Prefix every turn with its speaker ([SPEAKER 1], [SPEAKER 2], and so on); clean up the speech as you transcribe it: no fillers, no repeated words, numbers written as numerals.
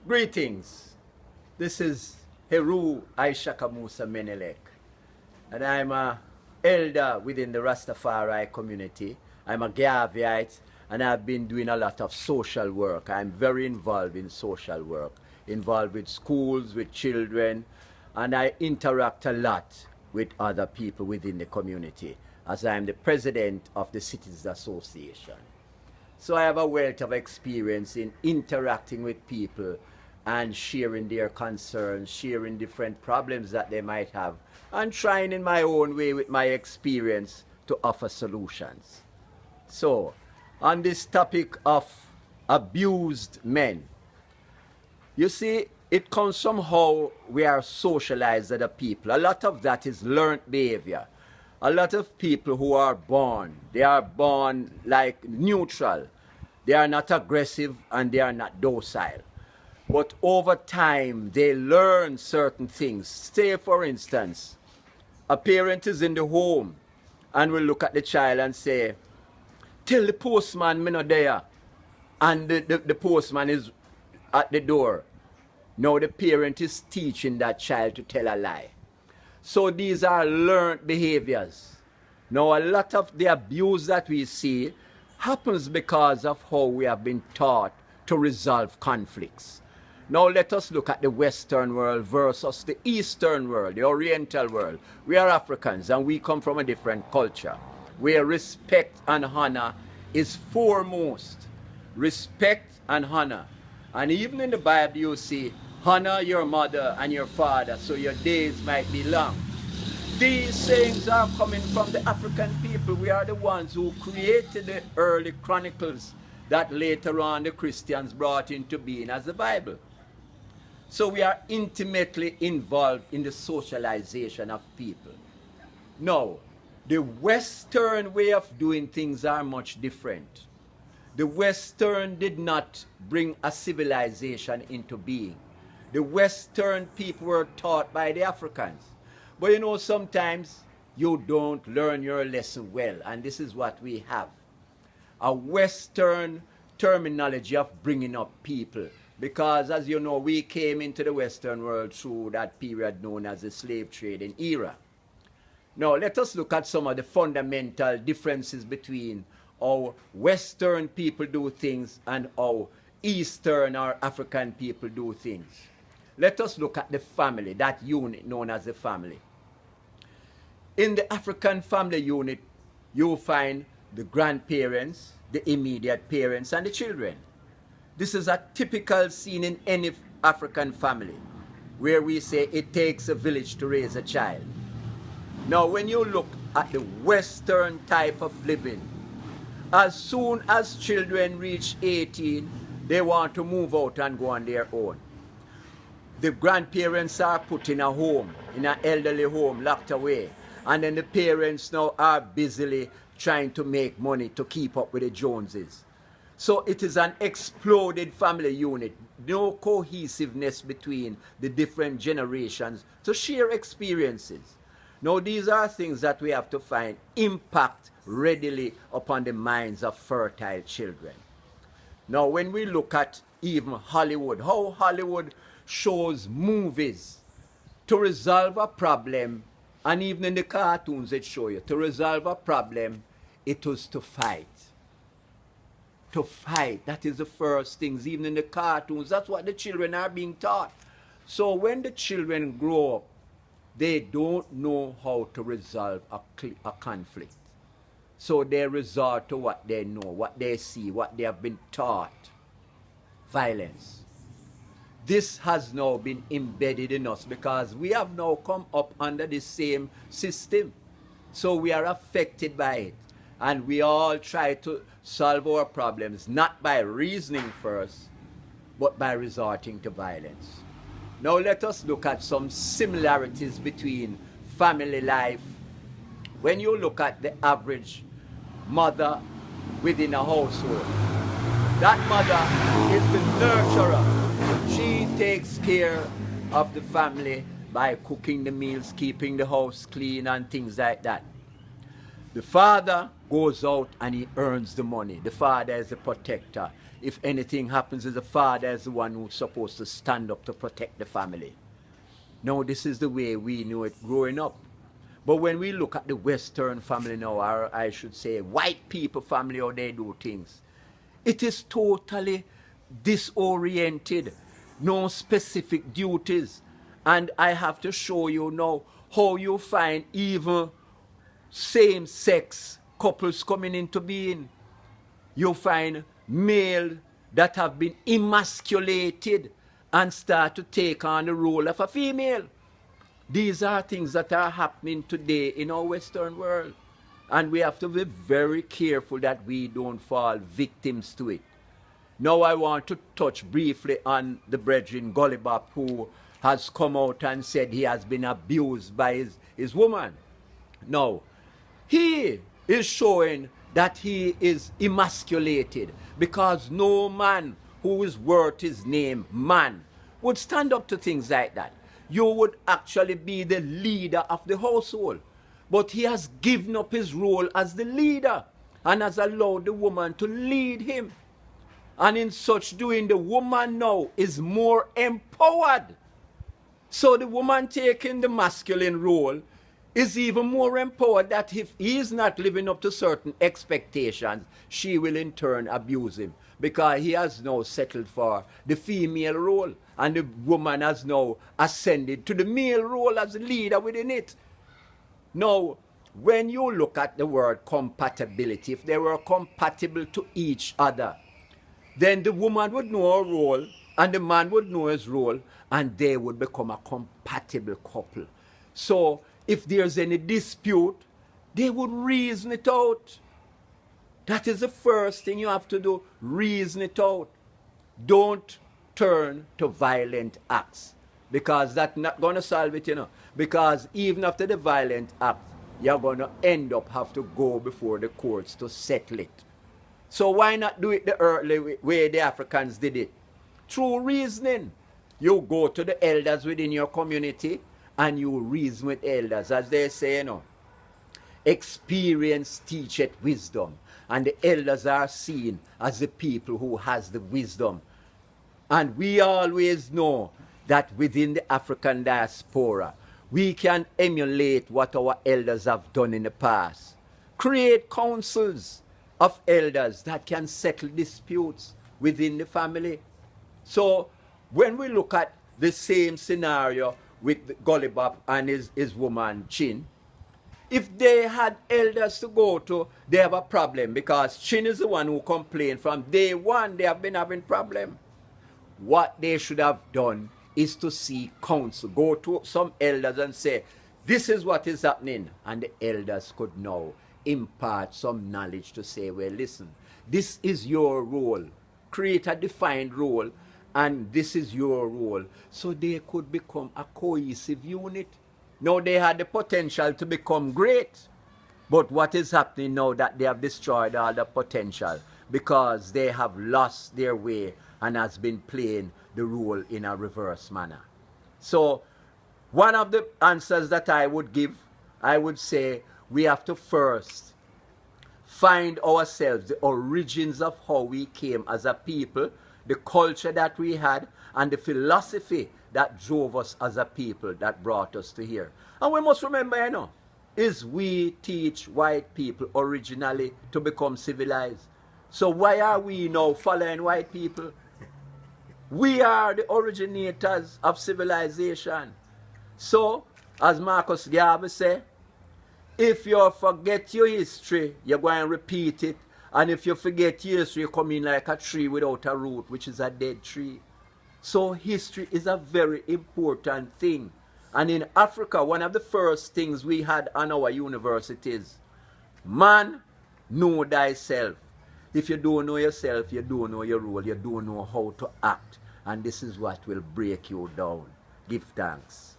[SPEAKER 1] Greetings. This is Heru Ishaka Musa Menelek, and I'm a elder within the Rastafari community. I'm a Gaviite, and I've been doing a lot of social work. I'm very involved in social work, involved with schools, with children, and I interact a lot with other people within the community, as I'm the president of the Citizens Association. So I have a wealth of experience in interacting with people and sharing their concerns, sharing different problems that they might have, and trying in my own way with my experience to offer solutions. So, on this topic of abused men, you see, it comes from how we are socialized as a people. A lot of that is learned behavior. A lot of people who are born, they are born like neutral. They are not aggressive and they are not docile. But over time, they learn certain things. Say, for instance, a parent is in the home and will look at the child and say, "Tell the postman me not there." And the postman is at the door. Now the parent is teaching that child to tell a lie. So these are learned behaviors. Now a lot of the abuse that we see happens because of how we have been taught to resolve conflicts. Now let us look at the Western world versus the Eastern world, the Oriental world. We are Africans and we come from a different culture where respect and honor is foremost. Respect and honor. And even in the Bible you see, honor your mother and your father so your days might be long. These sayings are coming from the African people. We are the ones who created the early chronicles that later on the Christians brought into being as the Bible. So we are intimately involved in the socialization of people. Now, the Western way of doing things are much different. The Western did not bring a civilization into being. The Western people were taught by the Africans. But you know, sometimes you don't learn your lesson well, and this is what we have. A Western terminology of bringing up people. Because as you know, we came into the Western world through that period known as the slave trading era. Now, let us look at some of the fundamental differences between how Western people do things and how Eastern or African people do things. Let us look at the family, that unit known as the family. In the African family unit, you find the grandparents, the immediate parents, and the children. This is a typical scene in any African family, where we say it takes a village to raise a child. Now, when you look at the Western type of living, as soon as children reach 18, they want to move out and go on their own. The grandparents are put in a home, in an elderly home, locked away. And then the parents now are busily trying to make money to keep up with the Joneses. So it is an exploded family unit. No cohesiveness between the different generations to share experiences. Now these are things that we have to find impact readily upon the minds of fertile children. Now when we look at even Hollywood, how Hollywood shows movies to resolve a problem, and even in the cartoons it show you, to resolve a problem, it was to fight. To fight, that is the first things, even in the cartoons, that's what the children are being taught. So when the children grow up, they don't know how to resolve a conflict. So they resort to what they know, what they see, what they have been taught. Violence. This has now been embedded in us because we have now come up under the same system. So we are affected by it. And we all try to solve our problems, not by reasoning first, but by resorting to violence. Now let us look at some similarities between family life. When you look at the average mother within a household, that mother is the nurturer. She takes care of the family by cooking the meals, keeping the house clean and things like that. The father goes out and he earns the money. The father is the protector. if anything happens, the father is the one who's supposed to stand up to protect the family. No, this is the way we knew it growing up. But when we look at the Western family now, or I should say white people family, how they do things, it is totally disoriented, no specific duties. And I have to show you now how you find even same-sex couples coming into being. You find male that have been emasculated and start to take on the role of a female. These are things that are happening today in our Western world. And we have to be very careful that we don't fall victims to it. Now I want to touch briefly on the brethren Gollibop, who has come out and said he has been abused by his woman. Now, he is showing that he is emasculated, because no man who is worth his name, man, would stand up to things like that. You would actually be the leader of the household. But he has given up his role as the leader and has allowed the woman to lead him. And in such doing, the woman now is more empowered. So the woman taking the masculine role is even more empowered, that if he is not living up to certain expectations, she will in turn abuse him, because he has now settled for the female role and the woman has now ascended to the male role as a leader within it. Now, when you look at the word compatibility, if they were compatible to each other, then the woman would know her role and the man would know his role, and they would become a compatible couple. So if there's any dispute, they would reason it out. That is the first thing you have to do, reason it out. Don't turn to violent acts, because that's not going to solve it, Because even after the violent act, you're going to end up have to go before the courts to settle it. So why not do it the early way the Africans did it? Through reasoning. You go to the elders within your community and you reason with elders. As they say, experience teacheth wisdom. And the elders are seen as the people who has the wisdom. And we always know that within the African diaspora, we can emulate what our elders have done in the past. Create councils of elders that can settle disputes within the family. So when we look at the same scenario with Gollibop and his woman Chin, if they had elders to go to, they have a problem, because Chin is the one who complained from day one they have been having problem. What they should have done is to seek counsel, go to some elders and say, this is what is happening, and the elders could now impart some knowledge to say, well, listen, this is your role, create a defined role, and this is your role, so they could become a cohesive unit. Now they had the potential to become great, but what is happening now that they have destroyed all the potential, because they have lost their way and has been playing the role in a reverse manner. So one of the answers that I would give, I would say we have to first find ourselves, the origins of how we came as a people, the culture that we had, and the philosophy that drove us as a people, that brought us to here. And we must remember, is we teach white people originally to become civilized. So why are we now following white people? We are the originators of civilization. So, as Marcus Garvey said, if you forget your history, you're going to repeat it. And if you forget your history, you come in like a tree without a root, which is a dead tree. So history is a very important thing. And in Africa, one of the first things we had on our universities, man, know thyself. If you don't know yourself, you don't know your role, you don't know how to act. And this is what will break you down. Give thanks.